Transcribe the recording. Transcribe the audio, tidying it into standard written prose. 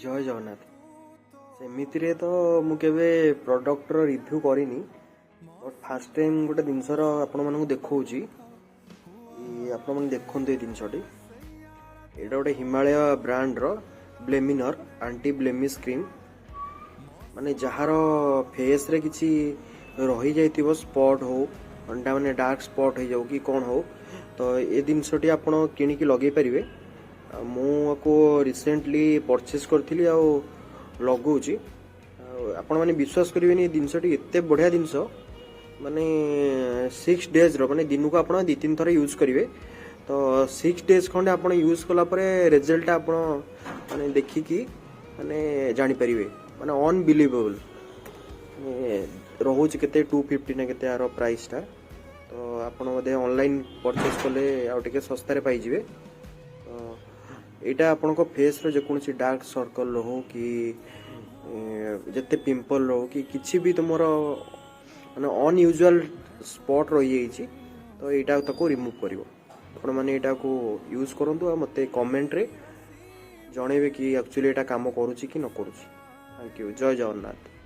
जय जगन्नाथ सेमितिरे तो मुझे प्रडक्टर रिव्यू करनी बट फास्ट टाइम गोटे जिनसर आपण मानक देखा आपण मैंने देखते जिनसटी यहाँ गोटे हिमालय ब्रांड ब्लेमिनर आंटी ब्लेमिश क्रीम माने जार फेस रे किसी रही जाइथिबो स्पॉट हो अंडा माने डार्क स्पॉट हो जाऊ कि कौन हो तो ये जिनसटी आपण किनिकी लगे पारिबे मुझको रिसेंटली परचेस करी लगौची आपण मैंने विश्वास करेंगे जिनसटी एत बढ़िया जिनस माने 6 डेज माने दिन को आप 2-3 थर यूज करेंगे तो 6 डेज खंडे आप यूज कलापर रिजल्ट आप माने देखिकी माने जापर माने अनबिलीवेबल रोच के 250 ना के यार प्राइसटा तो आप ऑनलाइन परचेस कले आउटे सस्तार पाइबे यहाँ आपण फेस रोसी डार्क सर्कल हो कि जिते पिंपल रो कि किसी भी तुम माने अनयूजुअल स्पॉट रही जाइए तो यहाँ तक रिमूव कर आपण मैंने यहाँ को यूज करूँ मत कमेंट रे जनइबे कि एक्चुअली यहाँ काम करुच्ची कि न करुच्ची। Thank you. जय जगन्नाथ।